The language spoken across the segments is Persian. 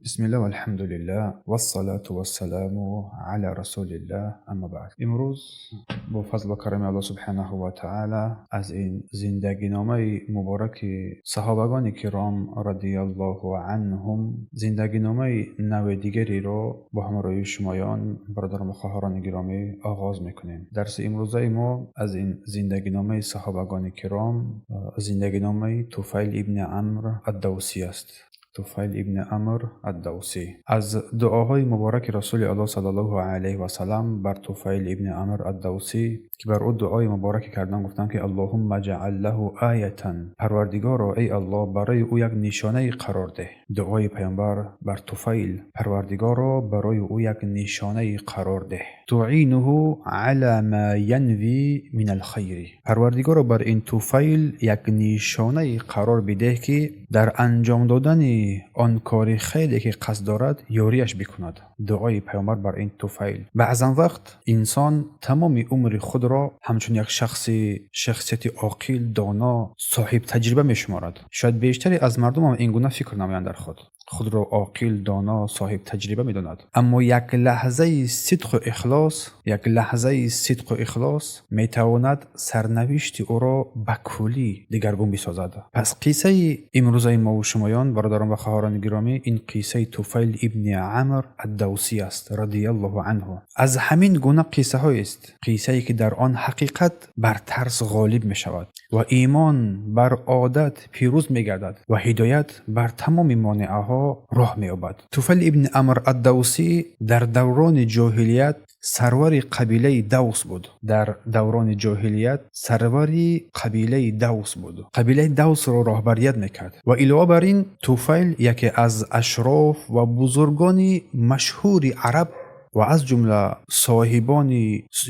بسم الله والحمد لله والصلاة والسلام على رسول الله اما بعد. امروز با فضل و کرم الله سبحانه و تعالی از این زندگی نامه مبارک صحابگان کرام رضی الله عنهم زندگی نامه نوع دیگری رو با همراهی شمایان برادران و خواهران گرامی آغاز میکنیم. درس امروزه ما از این زندگی نامه صحابگان کرام زندگی نامه طفیل ابن عمرو الدوسی است. طفیل ابن عمرو الدوسی از دعاهای مبارک رسول الله صلی الله علیه و سلم بر طفیل ابن عمرو الدوسی که بر او دعای مبارک کردن، گفتن که اللهم اجعل له آیه، پروردگارا ای الله برای او یک نشانه قرار ده. دعای پیامبر بر طفیل، پروردگارا برای او یک نشانه قرار ده. تعینه علی ما ینوی من الخیر، پروردگارا بر این طفیل یک نشانه قرار بده که در انجام دادن آن کار خیلی که قصد دارد یاریش بکند. دعای پیامبر بر این طفیل. بعضا وقت انسان تمام عمر خود را همچون یک شخصیت عاقل، دانا، صاحب تجربه میشمارد. شاید بیشتری از مردم هم این گونه فکر نمی‌کنند، در خود را عاقل، دانا، صاحب تجربه می‌داند. اما یک لحظه صدق و اخلاص میتواند سرنوشت او را به کلی دگرگون بسازد. پس قصه امروزه ما و شمایان برادران و خواهران گرامی این قصه طفیل ابن عمرو الدوسی است رضی الله عنه. از همین گونه قصه های است، قصه ای که در آن حقیقت بر ترس غالب می شود و ایمان بر عادت پیروز می گردد و هدایت بر تمام مانعه ها راه می یابد. طفیل ابن عمرو الدوسی در دوران جاهلیت سرور قبیله دوس بود. قبیله دوس را راهبریت میکرد و علاوه بر این طفیل یکی از اشراف و بزرگان مشهور عرب و از جمله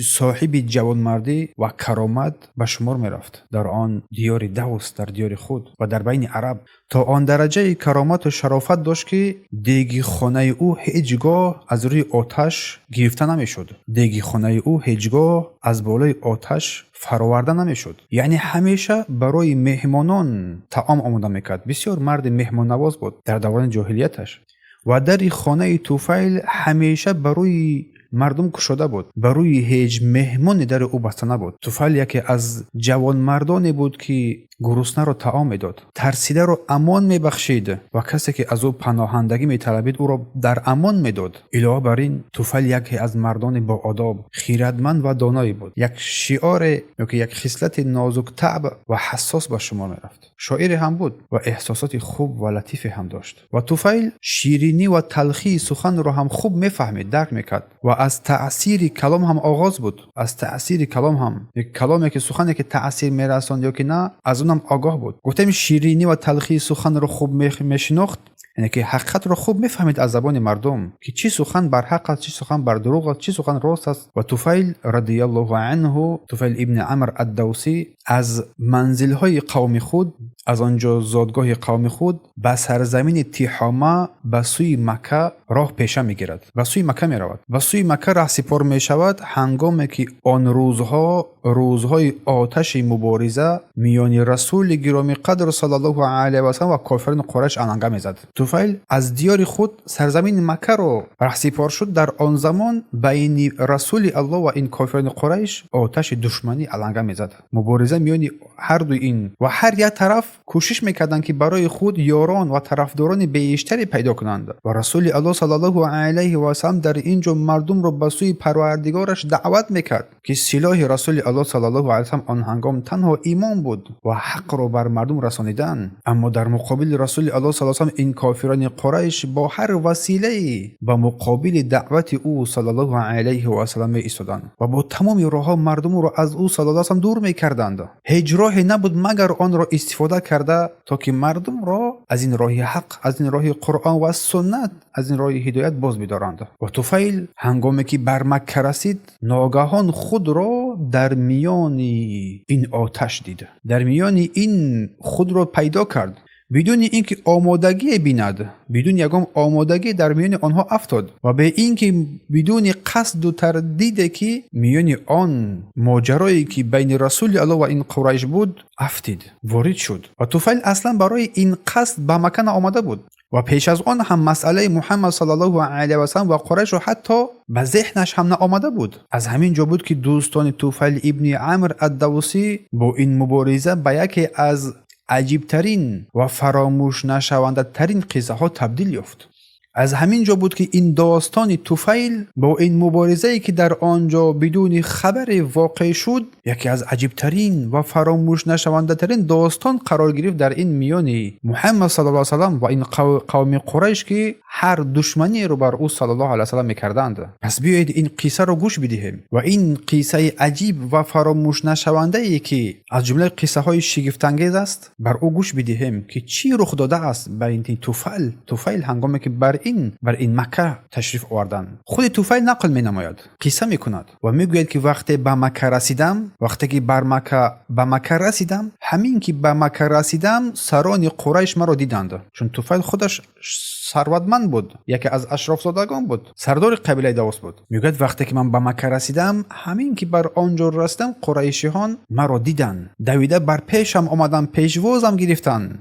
صاحب جوانمردی و کرامت به شمار می رفت در آن دیار دوس، در دیار خود و در بین عرب، تا آن درجه کرامت و شرافت داشت که دیگی خانه او هیچگاه از روی آتش گرفته نمی شد. دیگی خانه او هیچگاه از بالای آتش فراورده نمی شد. یعنی همیشه برای مهمانان طعام آماده میکرد. بسیار مرد مهمان نواز بود در دوران جاهلیتش و در خانه طفیل همیشه برای مردم کشاده بود. برای هیچ مهمانی در او بسته نبود. طفیل یکی از جوان مردانی بود که گرسنه را طعام میداد، ترسیده را امان میبخشید و کسی که از او پناهندگی میطلبید او را در امان میداد. علاوه بر این طفیل یکی از مردان با آداب، خیرتمند و دانایی بود. یک شعار یا که یک خصلت نازک طبع و حساس به شما میرفت. شاعر هم بود و احساسات خوب و لطیف هم داشت. و طفیل شیرینی و تلخی سخن را هم خوب میفهمید، درک میکرد و از تأثیر کلام هم آغاز بود. از تأثیر کلام هم، یک کلامی که سخنی که تأثیر میرساند یا که نه، از اونم آگاه بود. گفتم شیرینی و تلخی سخن رو خوب میشناخت، یعنی که حقیقت رو خوب میفهمید از زبان مردم که چی سخن بر حق است، چی سخن بر دروغ است، چی سخن راست است. و طفیل رضی الله عنه، طفیل ابن عمرو الدوسی از منزل‌های قوم خود، از آنجا زادگاه قوم خود به سرزمین تیحامه به سوی مکه راه پیشه میگیرد. به سوی مکه میرود. به سوی مکه رهسپار میشود هنگامی که آن روزهای آتش مبارزه میان رسول گرامی قدر صلی الله علیه و سلم و کافران قریش علنگه میزد. طفیل از دیار خود سرزمین مکه را رهسپار شد. در آن زمان بین رسول الله و این کافران قریش آتش دشمنی علنگه میزد. مبارزه میان هر دو این و هر یک طرف کوشش میکردند که برای خود یاران و طرفداران بیشتری پیدا کنند و رسول الله صلی الله علیه و سلم در اینجا مردم را به سوی پروردگارش دعوت میکرد که سلاح رسول الله صلی الله علیه و سلم آن هنگام تنها ایمان بود و حق را بر مردم رسانیدن. اما در مقابل رسول الله صلی الله علیه و سلم این کافران قریش با هر وسیله به مقابل دعوت او صلی الله علیه و سلم ایستادند و با تمام راهها مردم را از او صلی الله علیه و سلم دور میکردند. هیچ راهی نبود مگر آن را استفاده کرده تا که مردم را از این راه حق، از این راه قرآن و سنت، از این راه هدایت باز بدارند. و طفیل هنگامی که بر مکه رسید ناگهان خود را در میان این آتش دید. در میان این خود را پیدا کرد بدون اینکه آمادگی بیند، بدون یگام آمادگی در میان آنها افتاد و به اینکه بدون قصد و تردید که میان آن ماجرایی که بین رسول الله و این قریش بود افتید، وارد شد. و طفیل اصلا برای این قصد به مکه آمده بود و پیش از آن هم مسئله محمد صلی الله علیه و سلم و قریش حتی به ذهنش هم نآمده بود. از همین جا بود که دوستان طفیل ابن عمرو الدوسی با این مبارزه به یکی از عجیبترین و فراموش نشونده ترین قصه ها تبدیل یافت. از همین جا بود که این داستان طفیل با این مبارزه‌ای که در آنجا بدون خبر واقع شد یکی از عجیبترین و فراموش نشونده ترین داستان قرار گرفت در این میان محمد صلی الله علیه و سلم و این قوم قریش که هر دشمنی رو بر او صلی الله علیه و سلم می‌کردند. پس بیایید این قصه رو گوش بدهیم و این قصه عجیب و فراموش نشونده ای که از جمله قصه های شگفت انگیز است بر او گوش بدهیم که چی رخ داده است بر این طفیل هنگامی که بر این مکه تشریف آوردن. خود طفیل نقل می نماید، قصه می کند و می گوید که وقتی به مکه رسیدم همین که به مکه رسیدم سران قریش مرا دیدند. چون طفیل خودش ثروتمند بود، یکی از اشراف زادگان بود، سردار قبیله دوس بود. میگوید وقتی که من به مکه رسیدم همین که بر آنجا رسیدم قریشیان مرا دیدن، دویده بر پیشم آمدن، پیشوازم گرفتن،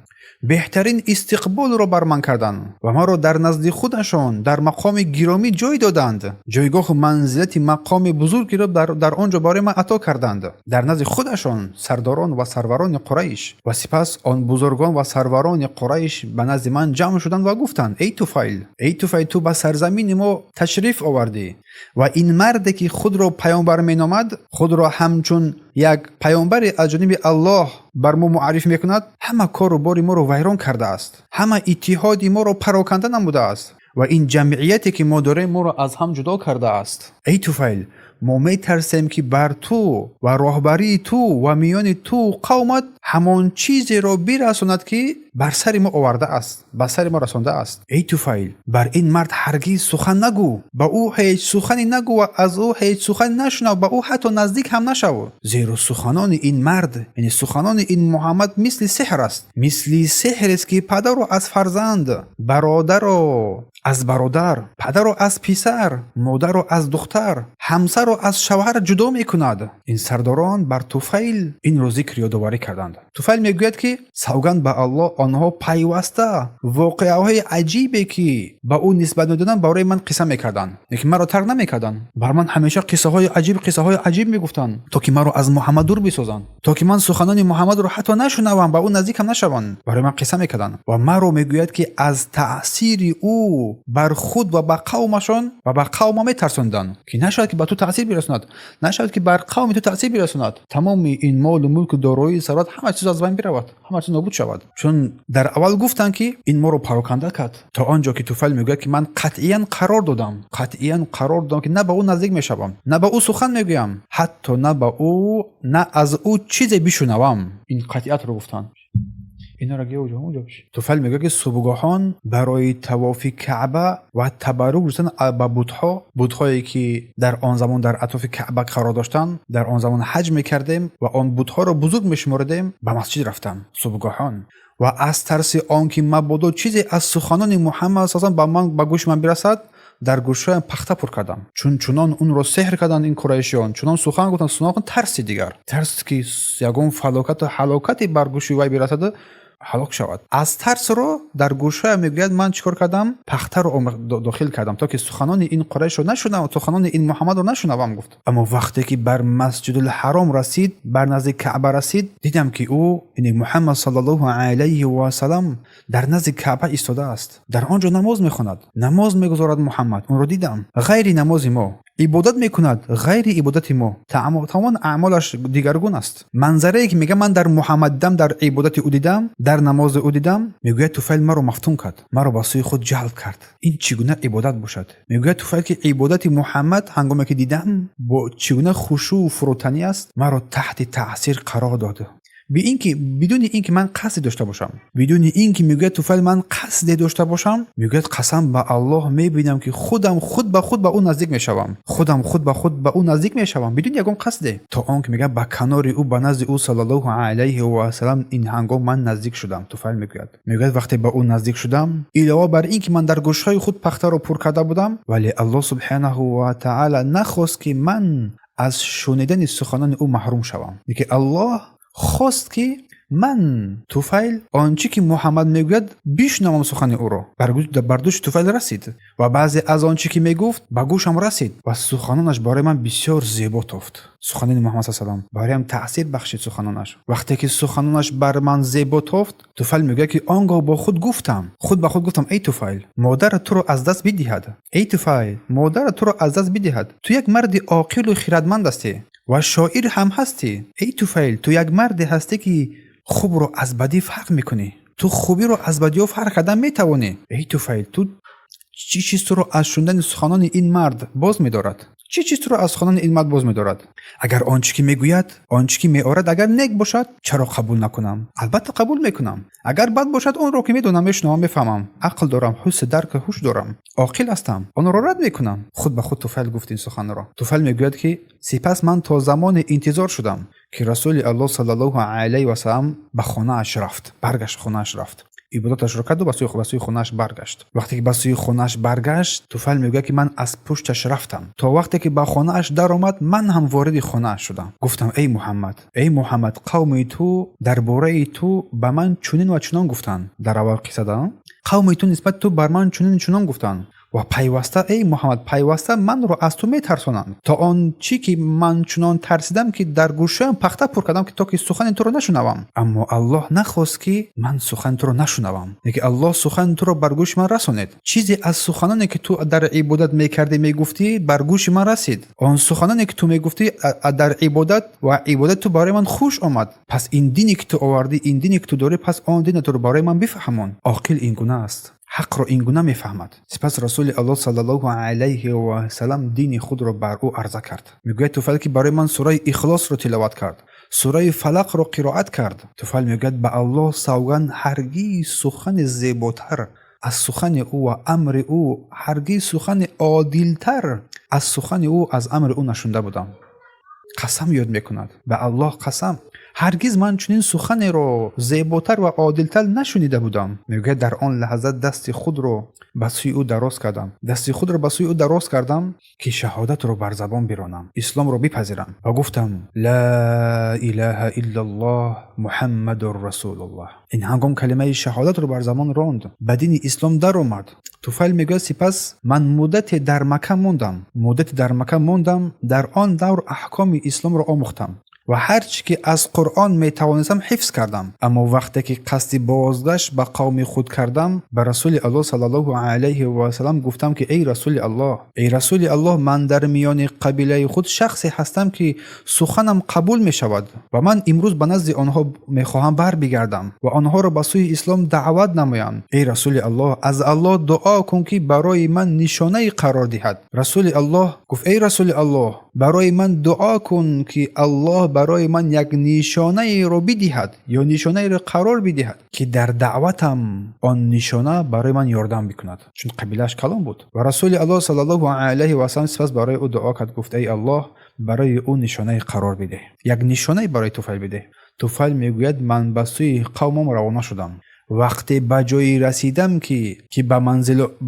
بهترین استقبال را بر من کردند و ما را در نزد خودشان در مقام گرامی جای دادند. جایگاه منزلت مقام بزرگی را در آنجا برای من عطا کردند در نزد خودشان، سرداران و سروران قریش. و سپس آن بزرگان و سروران قریش به نزد من جمع شدند و گفتند ای طفیل تو به سرزمین ما تشریف آوردی و این مرد که خود را پیامبر مینامد، خود را همچون یک پیامبر از جانب الله بر ما معرفی میکند، همه کار و بار ما را ویران کرده است، همه اتحاد ما را پراکنده نموده است و این جمعیتی که ما داریم ما را از هم جدا کرده است. ای طفیل، ما می ترسیم که بر تو و راهبری تو و میان تو قومت همان چیزی را برساند که بر سر ما آورده است، بر سر ما رسانده است. ای طفیل، بر این مرد هرگز سخن نگو، با او هیچ سخنی نگو و از او هیچ سخن نشنو، با او حتی نزدیک هم نشو، زیرا سخنان این مرد، یعنی سخنان این محمد، مثل سحر است، مثل سحر است که پدر رو از فرزند، برادر رو از برادر، پدر رو از پسر، مادر رو از دختر، همسر رو از شوهر جدا میکند. این سرداران بر طفیل این رو ذکر یادآوری کردند. طفیل میگوید که سوگند به الله آنها پیوسته واقعه‌های عجیبی که به او نسبت میدادن برای من قصه میکردن، یعنی مرا ترک نمیکردن، بر من همیشه قصه های عجیب میگفتن تا که مرا از محمد دور بسازن، تا که من سخنان محمد رو حتی نشنوم، به او نزدیک هم نشوم، برای من قصه میکردن. و مرا میگوید که از تأثیر او بر خود و به قومشان و به قوم میترساندن که نشاید که به تو تأثیر برساند، نشاید که بر قوم تو تأثیر برساند، تمام این مال و ملک و دارایی ثروت همه چیز از بین برود، همه چیز نابود شود. چون در اول گفتن که این ما رو پراکنده کرد، تا آنجا که طفیل میگه که من قطعاً قرار دادم که نه به او نزدیک میشوم، نه به او سخن میگویم، حتی نه از او چیزی بشنوم. این قطعیت رو گفتن. اینا را اونجا بشه. طفیل میگه که صبحگاهان برای طواف کعبه و تبرک رسیدن به بت‌هایی که در آن زمان در اطراف کعبه قرار داشتن، در آن زمان حج میکردیم و آن بت‌ها را بزرگ میشمردیم، به مسجد رفتم صبحگاهان و از ترس آنکه مبادا چیزی از سخنان محمد صلی الله علیه و آله به گوش من برسد در گوشهایم پخته پر کردم. چونان اون رو سحر کردن این قریشیان، چونان سخن گفتن، سخن ترس که یگان فلاکت و هلاکتی بر گوش وی برسد هلاک شود. از ترس رو در گوشه میگوید من چیکار کردم؟ پخته رو داخل کردم تا که سخنان این قریش رو نشنوم، سخنان این محمد رو نشنوم. گفت اما وقتی که بر مسجد الحرام رسید، بر نزد کعبه رسید، دیدم که او، این محمد صلی الله علیه و سلم، در نزد کعبه ایستاده است، در آنجا نماز میخواند، نماز میگذارد. محمد اون رو دیدم، غیر نماز ما عبادت میکند، غیر عبادت ما، تمام اعمالش دیگرگون است. منظره که میگه من در محمد دیدم، در عبادت او دیدم، در نماز او دیدم، میگه طفیل مرا مفتون کرد، مرا با سوی خود جلب کرد. این چگونه عبادت باشد؟ میگه طفیل که عبادت محمد هنگامی که دیدم با چگونه خشوع و فروتنی است، مرا تحت تاثیر قرار داده. بدون اینکه من قصد داشته باشم، بدون اینکه میگه طفیل من قصد داشته باشم، میگه قسم به الله میبینم که خودم خود به خود به اون نزدیک میشوم، بدون یگان قصد، تا آنکه میگه با کنار او، به نزد او صلی الله علیه و سلم این هنگام من نزدیک شدم. طفیل میگه وقتی به اون نزدیک شدم، علاوه بر اینکه من در گوشهای خود پخته رو پر کرده بودم، ولی الله سبحانه و تعالی نخواست که من از شنیدن سخنان او محروم شوم. میگه الله خواست که من توفیل آنچه که محمد میگوید بشنوم سخن او را. بر دوش توفیل رسید و بعضی از آنچه که میگفت به گوشم رسید و سخنانش برای من بسیار زیبا تافت. سخنان محمد صلی الله علیه و آله برایم تاثیر بخشید. سخنانش وقتی که سخنانش بر من زیبا تافت، توفیل میگه که آنگاه با خود به خود گفتم ای توفیل، مادر تو رو از دست بدهد. ای توفیل، مادر تو رو از دست بدهد. تو یک مرد عاقل و خردمند هستی و شاعر هم هستی. ای توفیل، تو یک مرد هستی که خوب رو از بدی فرق میکنی. تو خوبی رو از بدی فرق کردن میتوانی. ای توفیل، تو چی چیز تو رو از شنیدن سخنان این مرد باز می‌دارد؟ چی چیز تو رو از سخنان این مرد باز می‌دارد؟ اگر آنچه که میگوید، آنچه که میآورد اگر نیک باشد، چرا قبول نکنم؟ البته قبول میکنم. اگر بد باشد، آن را که میدونم، میشنوم، میفهمم، عقل دارم، حس درک هوش دارم، عاقل هستم، آن را رد میکنم. خود به خود توفیل گفت این سخن را. توفیل میگوید که سپس من تا زمان انتظار شدم که رسول الله صلی الله علیه و سلم به خانه اش رفت. برگشت خانه اش رفت. عبادتش را کرد و به سوی خونه‌اش برگشت. وقتی که به سوی خونه‌اش برگشت، توفیل میگه که من از پشتش رفتم تا وقتی که به خانه‌اش در آمد، من هم وارد خانه‌اش شدم. گفتم ای محمد، قوم تو درباره تو به من چنین و چنان گفتند. در اول قصه دادم قوم تو نسبت تو بر من چنین و چنان گفتند و پیوسته ای محمد، پیوسته من رو از تو میترسونند تا آن چی که من چنان ترسیدم که در گوشم پخته پر کردم که تا که سخن تو رو نشنوم. اما الله نخواست که من سخن تو رو نشنوم. که الله سخن تو رو بر گوش من رسانید. چیزی از سخنانی که تو در عبادت میکردی میگفتی بر گوش من رسید. آن سخنانی که تو میگفتی در عبادت و عبادت تو برای من خوش آمد. پس این دینی که تو آوردی، این دینی که تو داری، پس آن دین تو رو برای من بفهمون. عاقل این گونه است، حق رو این گونه میفهمد. سپس رسول الله صلی الله علیه و سلم دین خود را بر او عرضه کرد. میگه توفیل که برای من سوره اخلاص رو تلاوت کرد، سوره فلق رو قرائت کرد. توفیل میگه به الله سوگند هرگز سخن زیباتر از سخن او و امر او، هرگز سخن عادلتر از سخن او، از امر او نشنده بودم. قسم یاد میکند، به الله قسم، هرگز من چنین سخن رو زیباتر و عادلتر نشنیده بودم. میگه در آن لحظه دست خود رو به سوی او دراز کردم که شهادت رو بر زبان بیرانم، اسلام رو بپذیرم و گفتم لا اله الا الله محمد رسول الله. این هنگام کلمه شهادت رو بر زبان راند، به دین اسلام در اومد. توفیل میگه سپس من مدت در مکه موندم، در آن دور احکام اسلام رو آموختم و هرچی که از قرآن می توانستم حفظ کردم. اما وقتی که قصد بازگشت به قوم خود کردم، به رسول الله صلی الله علیه و سلم گفتم که ای رسول الله، من در میان قبیله خود شخصی هستم که سخنم قبول می شود و من امروز به نزد آنها می خواهم بر بگردم و آنها را به سوی اسلام دعوت نمایم. ای رسول الله، از الله دعا کن که برای من نشانه قرار دهد. رسول الله گفت ای رسول الله، برای من دعا کن که الله برای من یک نشانه رو بدهد یا نشانه رو قرار بدهد که در دعوتم آن نشانه برای من یاردم بکند. چون قبیلش کلام بود. و رسول الله صلی الله علیه و سلم سپس برای او دعا کرد، گفت ای الله برای او نشانه قرار بده، یک نشانه برای توفیل بده. توفیل میگوید من به سوی قومم روانه شدم. وقتی به جایی رسیدم که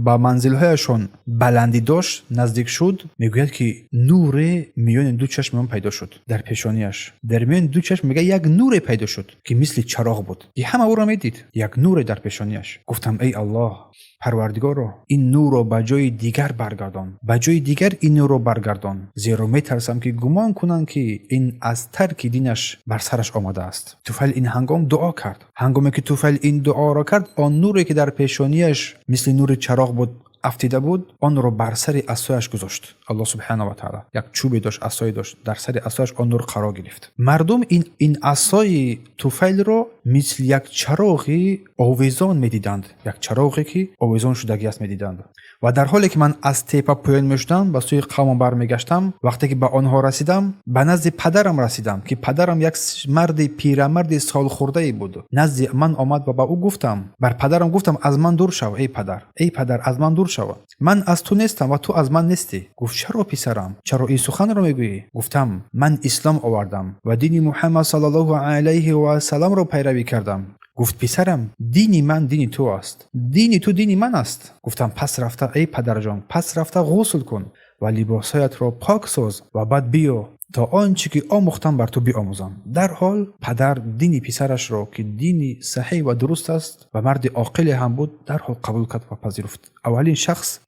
به منزلهایشان بلندی داشت نزدیک شد، میگوید که نور میان دو چشم پیدا شد در پیشانیش. در میان دو چشم میگه یک نور پیدا شد که مثل چراغ بود که همه او را میدید، یک نور در پیشانیش. گفتم ای الله پروردگارا، این نور رو به جای دیگر برگردان، به جای دیگر این نور رو برگردان، زیرا میترسم که گمان کنن که این از ترک دینش بر سرش آمده است. توفیل این هنگام دعا کرد. هنگامی که توفیل این دعا را کرد، آن نوری که در پیشانیش مثل نور چراغ بود افتیده بود، آن رو بر سر عصایش گذاشت. الله سبحانه و تعالی یک چوبی داشت، عصایی داشت، در سر عصایش آن نور قرار گرفت. مردم این عصای توفیل رو مثل یک چراغی آویزان میدیدند، یک چراغی که آویزان شدگی است میدیدند. و در حالی که من از تیپه پایین میشدم به سوی قومم برمیگشتم، وقتی که به آنها رسیدم، به نزد پدرم رسیدم که پدرم یک پیرمرد سال خورده ای بود. نزد من آمد و به او گفتم، بر پدرم گفتم از من دور شو ای پدر از من دور شو، من از تو نیستم و تو از من نیستی. گفت چرا پسرم، چرا این سخن رو میگویی؟ گفتم من اسلام آوردم و دین محمد صلی الله علیه و سلم رو پیروی کردم. گفت پسرم دینی من دینی تو است، دینی تو دینی من است. گفتم پس رفته ای پدر جان، پس رفته غسل کن و لباسایت را پاک ساز و بعد بیا تا آنچه که آموختم بر تو بیاموزم. در حال پدر دین پسرش را که دین صحیح و درست است و مرد عاقل هم بود در حال قبول کرد و پذیرفت. اولین شخص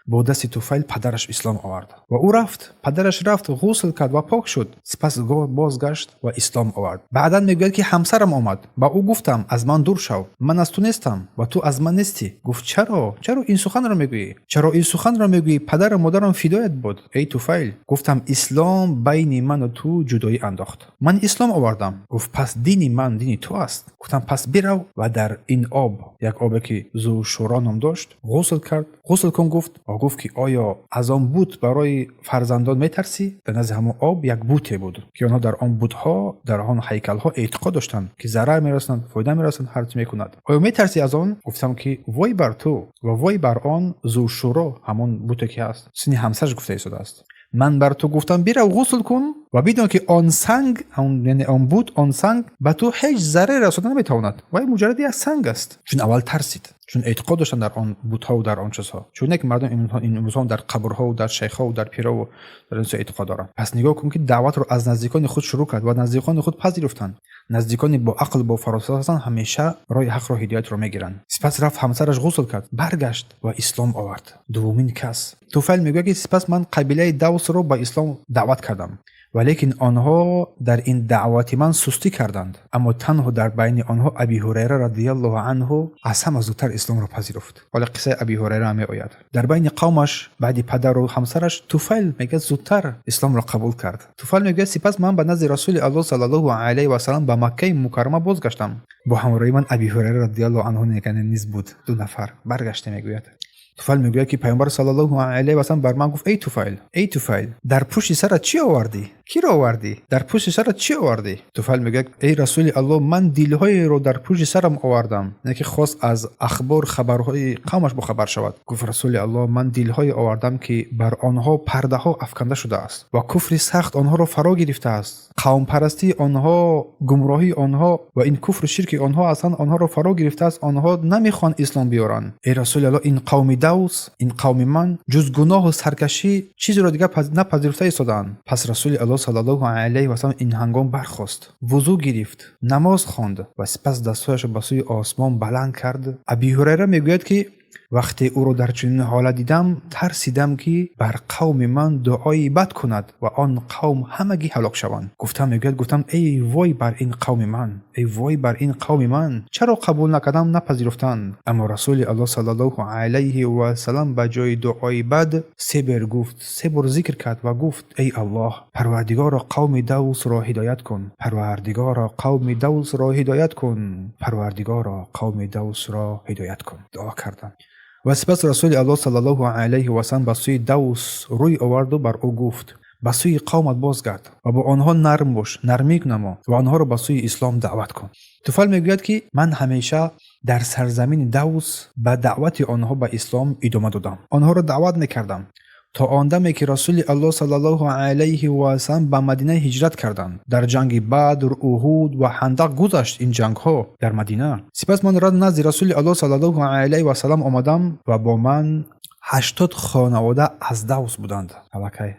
با دست توفیل پدرش اسلام آورد و او رفت. پدرش رفت، غسل کرد و پاک شد، سپس بازگشت و اسلام آورد. بعدا میگوید که همسرم آمد، با او گفتم از من دور شو، من از تو نیستم و تو از من نیستی. گفت چرا این سخن را میگویی؟ چرا این سخن را میگویی؟ پدر و مادرم فدایت بود ای توفیل. گفتم اسلام بین من و تو جدایی انداخت، من اسلام آوردم. گفت پس دین من دین تو است. گفتم پس برو و در این آب، یک آبی که ذوالشورا نام داشت، غسل کرد. غسل کن. گفت که آیا از آن بوت برای فرزندان میترسی؟ در نزد همون آب یک بوته بود که آنها در آن بوتها، در آن هیکلها اعتقاد داشتند که ضرر میرسند، فایده میرسند، هر چی میکند. آیا میترسی از آن؟ گفتم که وای بر تو و وای بر آن ذوالشورا، همون بوته که هست. سنی همسرش گفته ایستاده است. من بر تو گفتم برو غسل کن و بدون که آن سنگ، یعنی آن بود، آن سنگ به تو هیچ ضرر رسانده نمیتواند. و این مجرد یک سنگ است. چون اول ترسید، چون اعتقاد داشتن در آن بوت‌ها و در آن چیزها. چون یک مردم این امروزها در قبرها و در شیخ‌ها و در پیرها و در این اعتقاد دارن. پس نگاه کن که دعوت رو از نزدیکان خود شروع کرد و نزدیکان خود پذیرفتند. نزدیکان با عقل، با فراستی هستن، همیشه راه حق را هدایت رو میگیرن. سپس رفت همسرش غسل کرد، برگشت و اسلام آورد. دومین کس توفیل میگه که سپس من قبیله دوس رو به اسلام دعوت کردم، ولیکن آنها در این دعوت من سستی کردند. اما تنها در بین آنها ابی هریره رضی الله عنه از همه زودتر اسلام را پذیرفت. ولی قصه ابی هریره هم میآید. در بین قومش بعد پدر و همسرش توفیل میگه زودتر اسلام را قبول کرد. توفیل میگه سپس من به نزد رسول الله صلی الله علیه و سلم به مکه مکرمه بازگشتم. با همراهی من ابی هریره رضی الله عنه نیز بود. 2 نفر برگشته میگوید. توفیل میگوید که پیامبر صلی الله علیه و سلم بر من گفت ای توفیل در پشت سرت چی آوردی؟ کی را آوردی؟ در پشت سرت چی آوردی؟ توفیل میگه ای رسول الله من دیلهای رو در پشت سرم آوردم، نه که خواست از اخبار خبرهای قومش بخبر شود. گفت رسول الله من دیلهای آوردم که بر آنها پرده ها افکنده شده است و کفر سخت آنها را فرا گرفته است. قوم پرستی آنها، گمراهی آنها و این کفر و شرک آنها اصلا آنها را فرا گرفته است. آنها نمیخوان اسلام بیارن. ای رسول الله این قوم دوس، این قوم من جز گناه و سرکشی چیزی را دیگر نپذیرفته ایستادند. پس رسول الله صلی الله علیه و سلم این هنگام برخاست، وضو گرفت، نماز خواند و سپس دستایش به سوی آسمان بلند کرد. ابی هریره میگوید که وقتی او را در چنین حالت دیدم ترسیدم که بر قوم من دعای بد کند و آن قوم همگی هلاک شوند. گفتم ای وای بر این قوم من، ای وای بر این قوم من، چرا قبول نکردم، نپذیرفتند؟ اما رسول الله صلی الله علیه و سلم به جای دعای بد 3 بار گفت، 3 بار ذکر کرد و گفت ای الله، پروردگار قوم دوس را هدایت کن، پروردگار قوم دوس را هدایت کن، پروردگار قوم دوس را هدایت کن. دعا کردند. و سپس رسول الله صلی الله علیه و سلم به سوی دوس روی آورد و بر او گفت به سوی قومت بازگرد و با آنها نرم باش، نرمی نما و آنها را به سوی اسلام دعوت کن. توفیل میگوید که من همیشه در سرزمین دوس به دعوت آنها به اسلام ادامه دادم، آنها را دعوت میکردم تا آن دمی که رسول الله صلی الله علیه و سلم به مدینه هجرت کردند. در جنگ بدر، احد و خندق گذشت این جنگ ها در مدینه. سپس من نزد رسول الله صلی الله علیه و سلم آمدم و با من 80 خانواده از دوس بودند.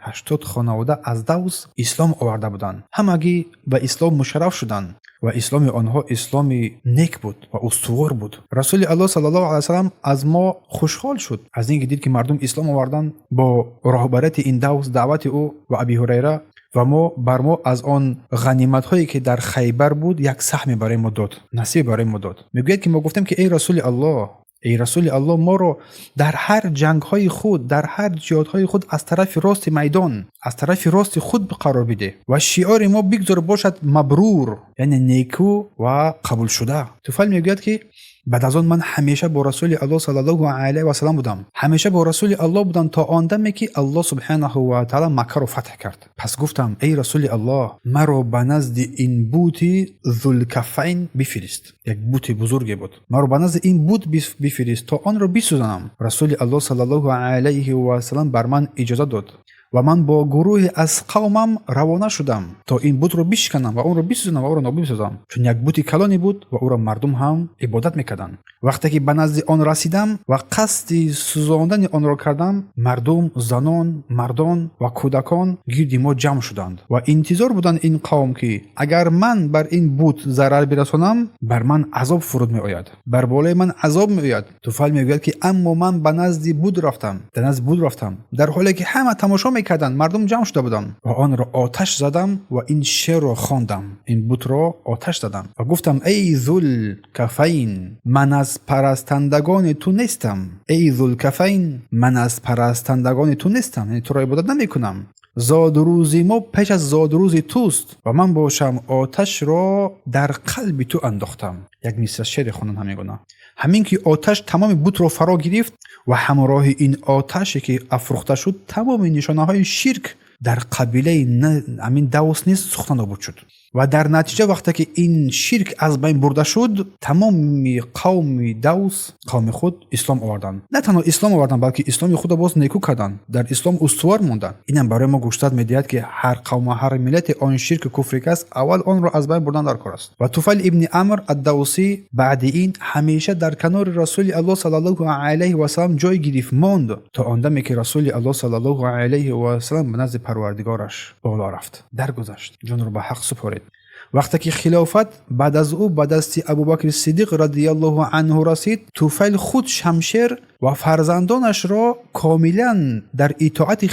80 خانواده از دوس اسلام آورده بودند. همگی به اسلام مشرف شدند و اسلام آنها اسلامی نیک بود و استوار بود. رسول الله صلی الله علیه و سلم از ما خوشحال شد از اینکه دید که مردم اسلام آوردن. با رهبریت این دوس، دعوت او و ابی هریره و بر ما از آن غنیمت هایی که در خیبر بود یک سهم برای ما داد، نصیب برای ما داد. میگوید که ما گفتیم که ای رسول الله ما رو در هر جنگ های خود، در هر جهاد های خود از طرف راست میدان، از طرف راست خود قرار بده و شعار ما بگذار باشد مبرور، یعنی نیکو و قبول شده. توفیل میگوید که بعد از آن من همیشه با رسول الله صلی الله علیه و سلم بودم، همیشه با رسول الله بودم تا آن دمی که الله سبحانه و تعالی مکه رو فتح کرد. پس گفتم ای رسول الله مرا به نزد این بوت ذوالکفین بفرست. یک بوت بزرگی بود، مرا به نزد این بوت بفرست تا آن را بسوزانم. رسول الله صلی الله علیه و سلم بر من اجازه داد و من با گروهی از قومم روانه شدم تا این بت رو بشکنم و اون رو بسوزانم و اون رو نابود بسازم، چون یک بت کلانی بود و او را مردم هم عبادت میکردند. وقتی که به نزد آن رسیدم و قصد سوزاندن آن را کردم، مردم، زنان، مردان و کودکان گرد ما جمع شدند و انتظار بودند این قوم که اگر من بر این بت ضرر برسانم بر من عذاب فرود می آید، بر بالای من عذاب می آید. توفیل میگوید که اما من به نزد بت رفتم در حالی که همه تماشا میکردند، مردم جمع شده بودند و آن را آتش زدم و این شعر را خواندم. این بت را آتش زدم و گفتم ای ذوالکفین، من از پرستندگان تو نیستم. ای ذوالکفین، من از پرستندگان تو نیستم، یعنی تو را عبادت نمیکنم. زاد روزی ما پیش از زاد روزی توست و من باشم آتش را در قلب تو انداختم. یک مصرع شعر خوندن همینگونه. همین که آتش تمام بت را فرا گرفت و همراه این آتشی که افروخته شد تمام نشانه های شرک در قبیله امین دوس نیز سوخته نابود شد و در نتیجه وقتی که این شرک از بین برده شد تمام قوم دوس قوم خود اسلام آوردند. نه تنها اسلام آوردند بلکه اسلام خود باز نیکو کردند، در اسلام استوار موندند. اینم برای ما گوشتاد میدهد که هر قوم و هر ملت آن شرک کفر که است اول آن را از بین بردن در کار است. و طفیل ابن عمرو الدوسی بعد این همیشه در کنار رسول الله صلی الله علیه و سلم جای گرفت ماند تا آن دمی که رسول الله صلی الله علیه و سلم به نزد پروردگارش بالا رفت، درگذشت، جان را به حق سپرد. وقتی که خلافت بعد از او به دست ابوبکر صدیق رضی الله عنه رسید، طفیل خود شمشیر و فرزندانش را کاملا در اطاعت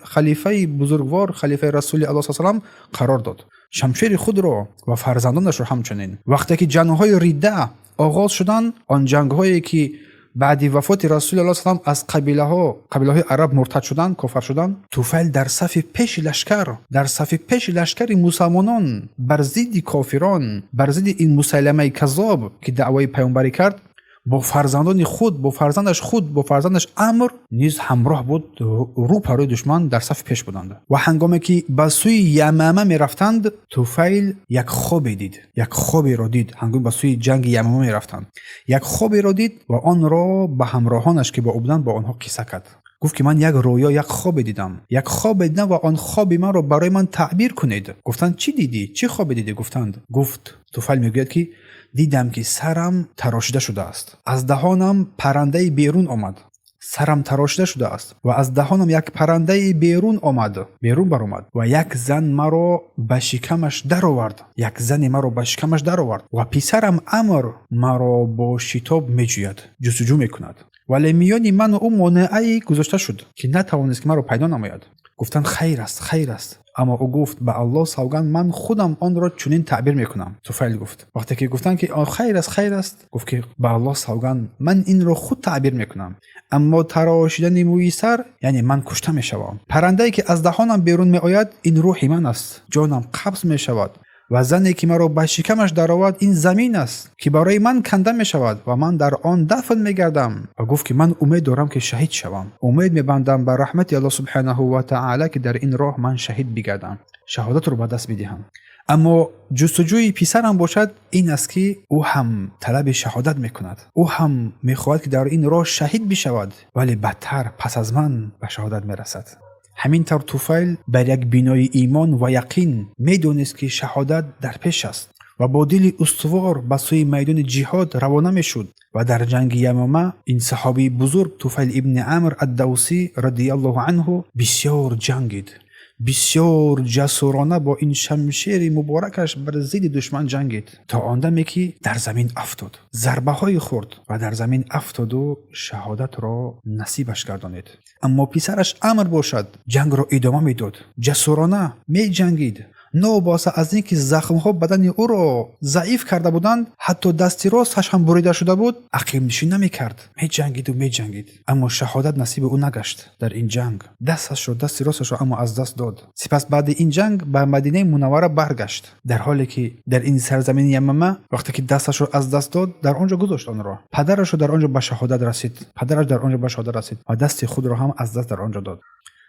خلیفه بزرگوار، خلیفه رسول الله صلی الله علیه و سلم قرار داد. شمشیر خود را و فرزندانش را همچنین. وقتی که جنگ‌های ریده آغاز شدند، آن جنگ‌هایی که بعد وفات رسول الله صلی الله علیه و سلم از قبیله‌های عرب مرتد شدند، کافر شدند، طفیل در صف پیش لشکر مسلمانان بر ضد کافران، بر ضد این مسیلمه کذاب که دعوای پیامبری کرد، با فرزندش عمرو نیز همراه بود، رو پروی دشمن در صف پیش بودند. و هنگامی که به سوی یمامه می رفتند، طفیل یک خوابی را دید. هنگامی به سوی جنگ یمامه می رفتند، یک خوابی را دید و آن را به همراهانش که با او بودند با آنها قصه کرد. گفت که من یک رویا، یک خواب دیدم و آن خواب من را برای من تعبیر کنید. گفتند چی دیدی؟ چه خواب دیدی؟ گفت طفیل میگوید که دیدم که سرم تراشیده شده است، از دهانم پرنده بیرون آمد. سرم تراشیده شده است و از دهانم یک پرنده بیرون برآمد و یک زن مرا به شکمش درآورد. و پسرم عمرو مرا با شتاب میجوید، جستجو میکند، ولی میان من و او مانعی گذاشته شد که نتوانست که مرا پیدا نماید. گفتند خیر است. اما او گفت به الله سوگند من خودم آن را چنین تعبیر میکنم. طفیل گفت وقتی که گفتند که خیر است، گفت که به الله سوگند من این را خود تعبیر میکنم، اما تراشیدن موی سر یعنی من کشته میشوم. پرنده‌ای که از دهانم بیرون میآید این روح من است، جانم قبض میشود و زنی که مرا به شکمش درآورد این زمین است که برای من کنده می شود و من در آن دفن می گردم. و گفت که من امید دارم که شهید شوم، امید می بندم بر رحمت الله سبحانه و تعالی که در این راه من شهید بگردم، شهادت رو به دست بدهم. اما جستجوی پسرم باشد این است که او هم طلب شهادت می کند، او هم می خواهد که در این راه شهید بشود، ولی بدتر پس از من به شهادت می رسد. همینطور طفیل بر یک بنای ایمان و یقین میدونست که شهادت در پیش است و با دل استوار به سوی میدان جهاد روانه میشد. و در جنگ یمامه این صحابی بزرگ طفیل ابن عمرو الدوسی رضی الله عنه بسیار جنگید، بسیار جسورانه با این شمشیر مبارکش بر ضد دشمن جنگید تا آن دمی که در زمین افتاد، ضربه های خورد و در زمین افتاد و شهادت را نصیبش گردانید. اما پسرش عمرو باشد جنگ را ادامه میداد، جسورانه می جنگید. نوباسه از اینکه زخم‌ها بدن او را ضعیف کرده بودند، حتی دست راستش هم بریده شده بود، عقب نشینی نمی‌کرد، می‌جنگید. اما شهادت نصیب او نگشت. در این جنگ دست راستش را اما از دست داد. سپس بعد این جنگ به مدینه منوره برگشت، در حالی که در این سرزمین یمامه وقتی که دستش را از دست داد در آنجا گذاشت آن را. پدرش در آنجا به شهادت رسید و دست خود را هم از دست در آنجا داد.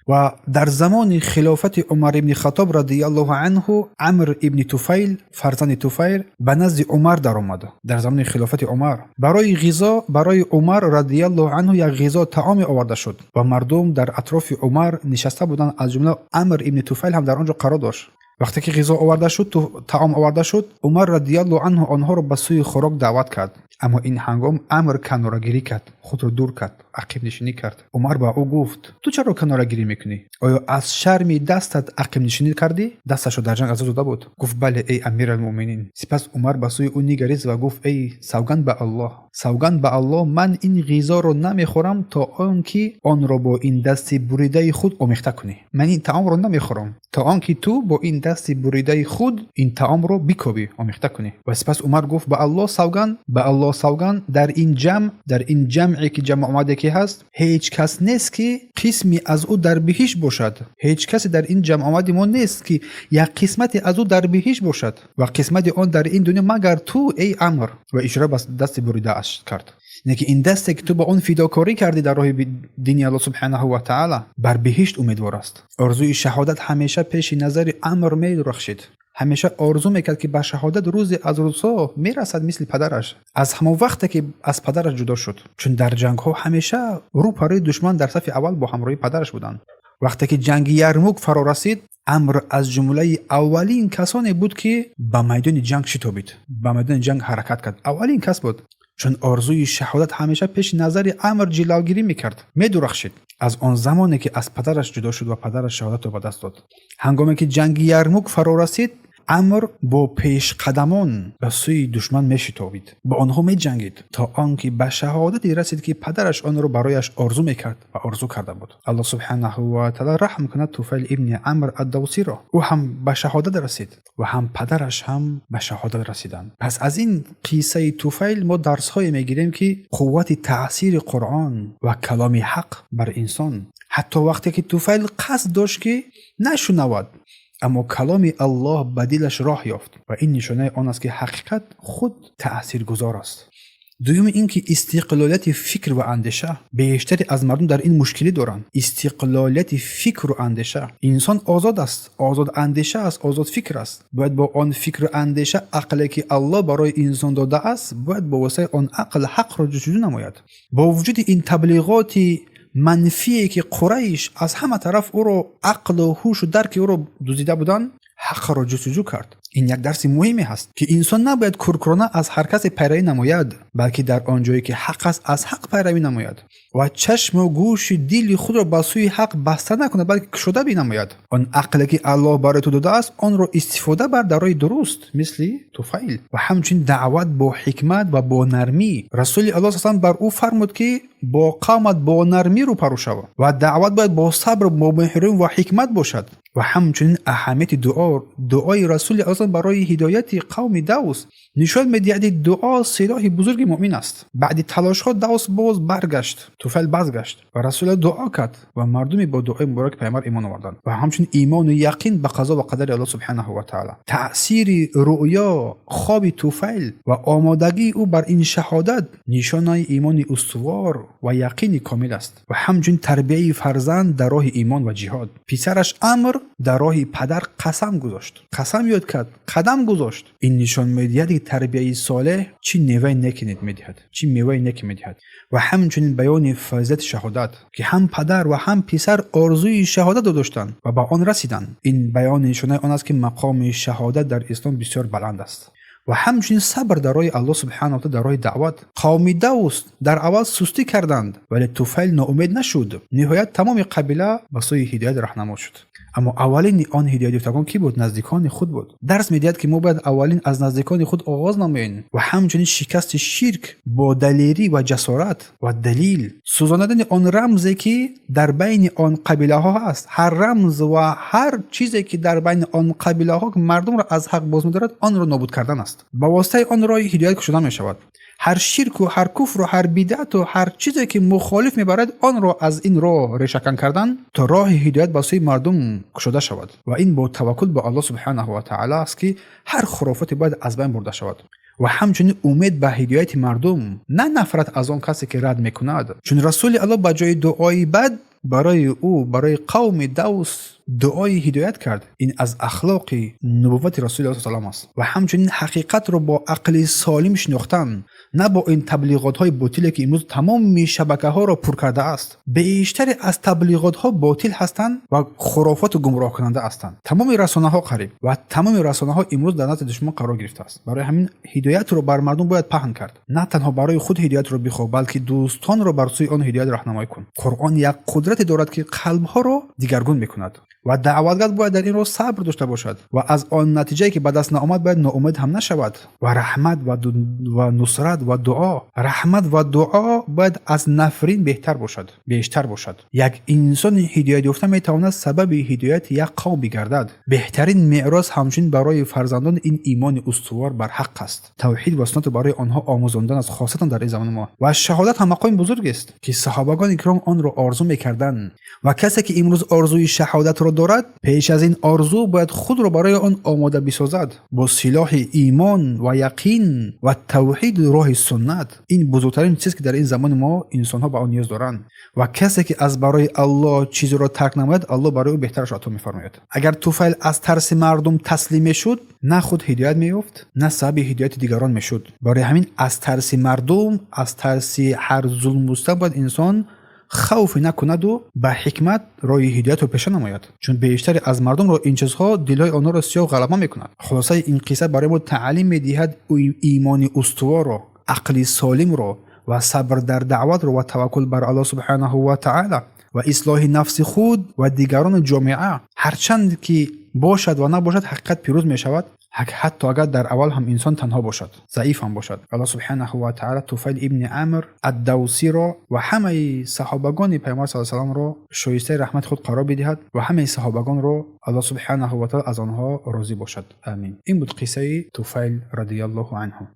و در زمان خلافت عمر ابن خطاب رضی الله عنه عمرو ابن طفیل فرزند طفیل به نزد عمر در آمد. در زمان خلافت عمر برای غذا برای عمر رضی الله عنه یک غذا طعام آورده شد و مردم در اطراف عمر نشسته بودند، از جمله عمرو ابن طفیل هم در آنجا قرار داشت. وقتی که غذا آورده شد، طعام آورده شد، عمر رضی الله عنه آنها را به سوی خوراک دعوت کرد. اما این هنگام عمرو کناره‌گیری کرد، خود را دور کرد، عقب نشینی کرد. عمر با او گفت تو چرا کناره‌گیری میکنی؟ آیا از شرم دستت عقب نشینی کردی؟ دستش در جنگ آزاد بود. گفت بله ای امیرالمؤمنین. سپس عمر به سوی او نگریست و گفت ای سوگند به الله من این غذا را نمیخورم تا آنکه آن را با این دست بریده خود آمیخته کنی. من این طعام را نمیخورم تا آنکه تو با این دست بریده خود این طعام را بکوبی، آمیخته کنی. و سپس عمر گفت به الله سوگند در این جمعی که جمع آمده که هست هیچ کس نیست که قسمی از او در بهشت باشد. هیچ کسی در این جمع آمده ما نیست که یک قسمت از او در بهشت باشد و قسمت آن در این دنیا مگر تو ای عمر. و اشاره به دست بریده اش کرد. نه که این دستی که تو با اون فداکاری کردی در راه دین الله سبحانه و تعالی بر بهشت امیدوار است. آرزوی شهادت همیشه پیش نظر عمر می‌درخشید. همیشه آرزو میکرد که به شهادت روزی از روزها میرسد مثل پدرش. از همون وقتی که از پدرش جدا شد، چون در جنگ ها همیشه رو پاره دشمن در صف اول با همراهی پدرش بودند. وقتی که جنگ یرموک فرا رسید، عمرو از جمله اولین کسانی بود که به میدان جنگ شتابید، به میدان جنگ حرکت کرد. اولین کس بود، چون آرزوی شهادت همیشه پیش نظر عمرو جلوگیری میکرد، میدرخشید. از آن زمانی که از پدرش جدا شد و پدرش شهادت را به دست داد، هنگامی که جنگ یرموک فرا رسید، عمرو با پیش قدمان به سوی دشمن میشتابید، با آنها میجنگید تا آنکه به شهادتی رسید که پدرش آن را برایش آرزو میکرد و آرزو کرده بود. الله سبحانه و تعالی رحم کند طفیل ابن عمرو الدوسی را. او هم به شهادت رسید و هم پدرش هم به شهادت رسیدند. پس از این قصه طفیل ما درس های میگیریم که قوت تاثیر قرآن و کلام حق بر انسان، حتی وقتی که طفیل قصد داشت که نشنود، اما کلام الله به دلش راه یافت و این نشانه آن است که حقیقت خود تأثیرگذار است. دوم اینکه استقلالیت فکر و اندیشه. بیشتری از مردم در این مشکلی دارند. استقلالیت فکر و اندیشه. انسان آزاد است، آزاد اندیشه است، آزاد فکر است. باید با آن فکر و اندیشه عقلی که الله برای انسان داده است، باید با واسطه آن عقل حق را جستجو نماید. با وجود این تبلیغات منفی که قریش از همه طرف او را عقل و هوش و درک او را دزدیده بودند، حق را جستجو کرد. این یک درس مهمی هست که انسان نباید کرکرانه از هر کس پیروی نماید، بلکه در آن جایی که حق است از حق پیروی نماید و چشم و گوش دل خود را به سوی حق بسته نکند، بلکه گشوده بنماید. آن عقلی که الله برای تو داده است آن را استفاده بر در راه درست، مثل طفیل. و همچنین دعوت با حکمت و با نرمی. رسول الله صلی الله علیه و بر او فرمود که با قامت با نرمی رو پرو شو و دعوت باید با صبر، با مهربانی و حکمت باشد. و همچنین اهمیت دعای رسول الله برای هدایت قوم دوس نشان می‌دهد دعا سلاح بزرگ مؤمن است. بعد تلاش ها دوس باز برگشت، طفیل بازگشت و رسول الله دعا کرد و مردمی با دعای مبارک پیامبر ایمان آوردند. و همچنین ایمان و یقین به قضا و قدر الله سبحانه و تعالی. تأثیر رؤیا خواب طفیل و آمادگی او بر این شهادت نشانه ایمان استوار و یقین کامل است. و همچنین تربیت فرزند در راه ایمان و جهاد. پسرش عمرو در راه پدر قسم گذاشت، قسم یاد کرد، قدم گذاشت. این نشان می‌دهد تربیت صالح چی نیوه نکنید می‌دهد، چی میوه نک می‌دهد. و همچنین بیان فضیلت شهادت که هم پدر و هم پسر آرزوی شهادت داشتند و با آن رسیدند. این بیان نشانه آن است که مقام شهادت در اسلام بسیار بلند است. و همچنین صبر در راه الله سبحانه و تعالی در راه دعوت. قوم دوس در اول سستی کردند ولی طفیل ناامید نشد. نهایت تمام قبیله به سوی هدایت راهنما شد. اما اولین آن هدایت یافتگان کی بود؟ نزدیکان خود بود. درس می‌دهد که ما باید اولین از نزدیکان خود آغاز نماییم. و همچنین شکست شرک با دلیری و جسارت و دلیل، سوزاندن آن رمزی که در بین آن قبیله ها هست. هر رمز و هر چیزی که در بین آن قبیله ها که مردم را از حق باز می‌دارد آن را نابود کردن است. با واسطه آن راه هدایت کشیده می‌شود. هر شرک و هر کفر و هر بدعت و هر چیزی که مخالف میبرد آن را از این راه ریشه‌کن کردن تا راه هدایت با سوی مردم گشوده شود. و این با توکل به الله سبحانه و تعالی است که هر خرافاتی باید از بین برده شود. و همچنین امید به هدایت مردم، نه نفرت از آن کسی که رد میکند. چون رسول الله با جای دعای بد برای او برای قوم دوس دعای هدایت کرد. این از اخلاق نبوت رسول الله صلی الله علیه و است و همچنین حقیقت رو با عقل سالم شناختن، نه با این تبلیغات های باطلی که امروز تمام شبکه ها را پر کرده است. بیشتر از تبلیغات ها باطل هستند و خرافات و گمراه کننده هستند. تمام رسانه ها قریب و تمام رسانه ها امروز در نزد دشمن قرار گرفته است. برای همین هدایت رو بر مردم باید پهن کرد. نه تنها برای خود هدایت رو بخواه، بلکه دوستان رو بر سوی آن هدایت راهنمایی کن. قرآن یک قدرت دارد که قلب ها رو دیگرگون میکند و دعوتگر باید در این رو صبر داشته باشد و از آن نتیجه که به دست نآمد باید ناامید هم نشود. و رحمت و نصرت و دعا، رحمت و دعا باید از نفرین بیشتر باشد. یک انسان هدایت یافته میتواند سبب هدایت یک قوم بگردد. بهترین میراث همچنین برای فرزندان این ایمان استوار بر حق است. توحید و سنت برای آنها آموزاندن است، خاصتا در این زمان ما. و شهادت هم مقام بزرگ است که صحابگان کرام آن را آرزو میکردند و کسی که امروز آرزوی شهادت را دارد، پیش از این آرزو باید خود را برای آن آماده بسازد با سلاح ایمان و یقین و توحید راه سنت. این بزرگترین چیزی که در این زمان ما انسان ها به آن نیاز دارند و کسی که از برای الله چیزی را ترک نماید، الله برای او بهترش عطا می‌فرماید. اگر طفیل از ترس مردم تسلیم میشد، نه خود هدایت می‌یافت نه سبب هدایت دیگران میشد. برای همین از ترس مردم، از ترس هر ظلم باید انسان خوفی نکند و به حکمت راه هدایت رو پیش نماید، چون بیشتر از مردم رو این چیزها دلای آنها را سیاه و غلبه میکند. خلاصه این قصه برای ما تعلیم میدهد ایمان استوار رو، عقل سالم رو و صبر در دعوت رو و توکل بر الله سبحانه و تعالی و اصلاح نفس خود و دیگران جامعه، هرچند که باشد و نباشد حقیقت پیروز می شود، حتی اگر در اول هم انسان تنها باشد، ضعیف هم باشد. الله سبحانه و تعالی طفیل ابن عامر الدوسی را و همه صحابگان پیامبر صلی الله علیه و آله را شایسته رحمت خود قرار بدهد و همه صحابگان را الله سبحانه و تعالی از آنها راضی باشد. آمین. این بود قصه طفیل رضی الله عنه.